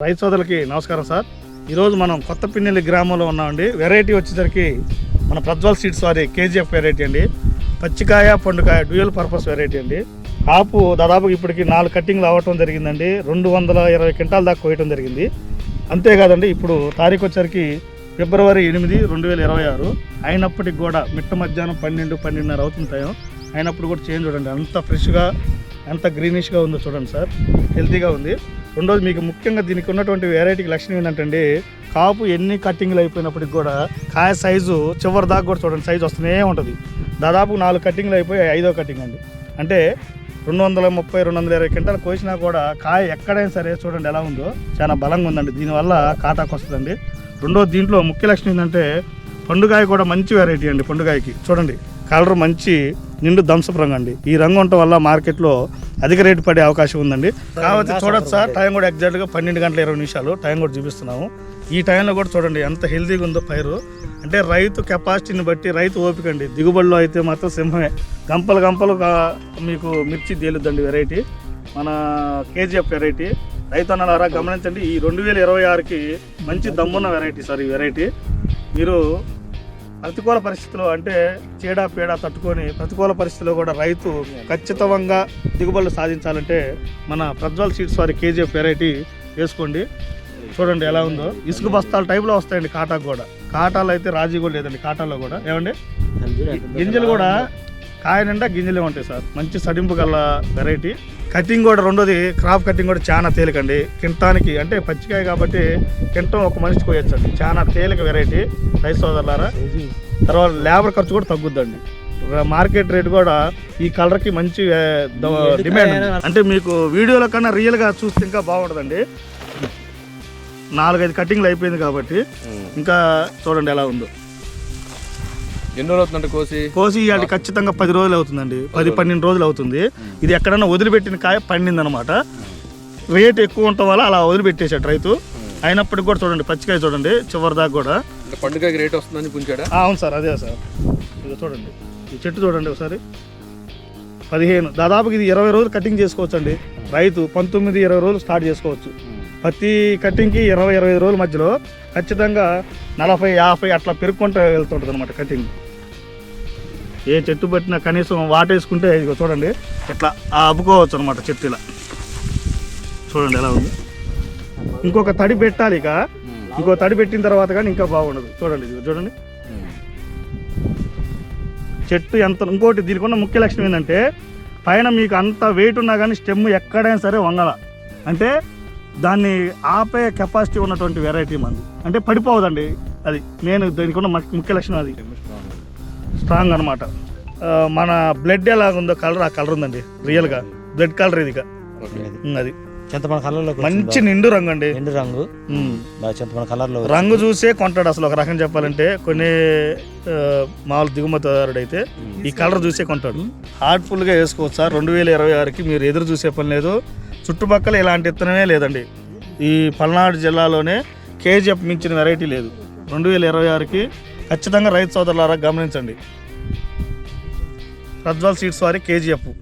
రైతు సోదరులకి నమస్కారం సార్. ఈరోజు మనం కొత్తపిన్నెల్లి గ్రామంలో ఉన్నామండి. వెరైటీ వచ్చేసరికి మన ప్రజ్వల్ సీడ్స్ వారి కేజీఎఫ్ వెరైటీ అండి. పచ్చికాయ పండుకాయ డ్యూయల్ పర్పస్ వెరైటీ అండి. కాపు దాదాపు ఇప్పటికి 4 కట్టింగ్లు అవ్వటం జరిగిందండి. 220 క్వింటాల దాకా కోయటం జరిగింది. అంతేకాదండి, ఇప్పుడు తారీఖు వచ్చేసరికి ఫిబ్రవరి 8, 2026 అయినప్పటికి కూడా మిట్ట మధ్యాహ్నం 12-12:30 అవుతుంది టైం. అయినప్పుడు కూడా చేంజ్ చూడండి, అంత ఫ్రెష్గా ఎంత గ్రీనిష్గా ఉందో చూడండి సార్, హెల్తీగా ఉంది. రెండోది మీకు ముఖ్యంగా దీనికి ఉన్నటువంటి వెరైటీకి లక్షణం ఏంటంటే కాపు ఎన్ని కట్టింగ్లు అయిపోయినప్పటికి కూడా కాయ సైజు చివరి దాకా కూడా చూడండి సైజు వస్తూనే ఉంటుంది. దాదాపు 4 కట్టింగ్లు అయిపోయి 5వ కట్టింగ్ అండి. అంటే 230-220 క్వింటాలు కోసినా కూడా కాయ ఎక్కడైనా సరే చూడండి ఎలా ఉందో, చాలా బలంగా ఉందండి. దీనివల్ల కాటాకు వస్తుందండి. రెండోది దీంట్లో ముఖ్య లక్షణం ఏంటంటే పండుగాయ కూడా మంచి వెరైటీ అండి. పండుగాయకి చూడండి కలర్ మంచి నిండు దంసపు రంగు అండి. ఈ రంగు ఉండటం వల్ల మార్కెట్లో అధిక రేటు పడే అవకాశం ఉందండి. కాబట్టి చూడొచ్చు సార్, టైం కూడా ఎగ్జాక్ట్గా 12:20 టైం కూడా చూపిస్తున్నాము. ఈ టైంలో కూడా చూడండి ఎంత హెల్తీగా ఉందో పైరు. అంటే రైతు కెపాసిటీని బట్టి రైతు ఓపిక అండి. దిగుబడిలో అయితే మాత్రం సింహమే. గంపలు మీకు మిర్చి తేలుద్దండి వెరైటీ, మన కేజీఎఫ్ వెరైటీ. రైతు అన్నలారా గమనించండి, ఈ 2026కి మంచి దమ్మున్న వెరైటీ సార్ ఈ వెరైటీ. మీరు ప్రతికూల పరిస్థితుల్లో అంటే పేడ తట్టుకొని ప్రతికూల పరిస్థితుల్లో కూడా రైతు ఖచ్చితంగా దిగుబడులు సాధించాలంటే మన ప్రజ్వల్ సీడ్స్ వారి కేజీఎఫ్ వెరైటీ వేసుకోండి. చూడండి ఎలా ఉందో, ఇసుక బస్తాల టైప్లో వస్తాయండి. కాటాకు కూడా, కాటాలు అయితే రాజీ కూడా లేదండి. కాటాల్లో కూడా ఏమండి గింజలు కూడా కాయ నిండా గింజలే ఉంటాయి సార్. మంచి సడింపు గల వెరైటీ. కటింగ్ కూడా రెండోది క్రాప్ కటింగ్ కూడా చాలా తేలికండి. కింటానికి అంటే పచ్చికాయ కాబట్టి కింటం ఒక మనిషి కోయచ్చండి. చాలా తేలిక వెరైటీ రైతు సోదరులారా. తర్వాత లేబర్ ఖర్చు కూడా తగ్గుద్దండి. మార్కెట్ రేట్ కూడా ఈ కలర్కి మంచి డిమాండ్. అంటే మీకు వీడియోలో కన్నా రియల్గా చూస్తే ఇంకా బాగుంటుందండి. 4-5 కటింగ్లు అయిపోయింది కాబట్టి ఇంకా చూడండి ఎలా ఉందో. ఎన్ని రోజులు అవుతుందంటే కోసి ఇవాళ ఖచ్చితంగా 10 రోజులు అవుతుందండి. 10-12 రోజులు అవుతుంది. ఇది ఎక్కడన్నా వదిలిపెట్టిన కాయ పండింది అనమాట. రేట్ ఎక్కువ ఉండటం వల్ల అలా వదిలిపెట్టేశాడు రైతు. అయినప్పటికి కూడా చూడండి పచ్చికాయ చూడండి చివరి దాకా కూడా. పండుగకి రేట్ వస్తుందని పుంచాడా? అవును సార్, అదే సార్. ఇది చూడండి, ఈ చెట్టు చూడండి ఒకసారి. 15 దాదాపుకి ఇది 20 రోజులు కటింగ్ చేసుకోవచ్చు అండి. రైతు 19-20 రోజులు స్టార్ట్ చేసుకోవచ్చు. ప్రతి కటింగ్కి 20-25 రోజుల మధ్యలో ఖచ్చితంగా 40-50 అట్లా పెరుక్కుంటూ వెళ్తుంటుంది అనమాట కటింగ్. ఏ చెట్టు పెట్టినా కనీసం వాటేసుకుంటే ఇదిగో చూడండి ఇట్లా అబ్బుకోవచ్చు అనమాట చెట్టు. ఇలా చూడండి ఎలా ఉంది. ఇంకొక తడి పెట్టాలి, ఇక ఇంకో తడి పెట్టిన తర్వాత కానీ ఇంకా బాగుండదు. చూడండి ఇది చూడండి చెట్టు ఎంత. ఇంకోటి దీనికి ఉన్న ముఖ్య లక్షణం ఏంటంటే పైన మీకు అంత వెయిట్ ఉన్నా కానీ స్టెమ్ ఎక్కడైనా సరే వంగల. అంటే దాన్ని ఆపే కెపాసిటీ ఉన్నటువంటి వెరైటీ మంది. అంటే పడిపోవదండి. అది నేను దీనికి ఉన్న ముఖ్య లక్షణం, అది స్ట్రాంగ్ అనమాట. మన బ్లడ్ ఎలాగుందో కలర్ ఆ కలర్ ఉందండి రియల్గా. బ్లడ్ కలర్ ఇది. అది మంచి నిండు రంగు అండి. నిండు రంగు కలర్లో రంగు చూసే కొంటాడు అసలు. ఒక రకం చెప్పాలంటే కొన్ని మామూలు దిగుమతిదారుడు అయితే ఈ కలర్ చూసే కొంటాడు. హార్ట్ఫుల్గా వేసుకోవచ్చు సార్. 2026కి మీరు ఎదురు చూసే పని లేదు. చుట్టుపక్కల ఇలాంటి విత్తనమే లేదండి. ఈ పల్నాడు జిల్లాలోనే కేజీఎఫ్ మించిన వెరైటీ లేదు. 2026కి ఖచ్చితంగా రైతు సోదరులారా గమనించండి. ప్రజ్వల్ సీడ్స్ వారి కేజీఎఫ్.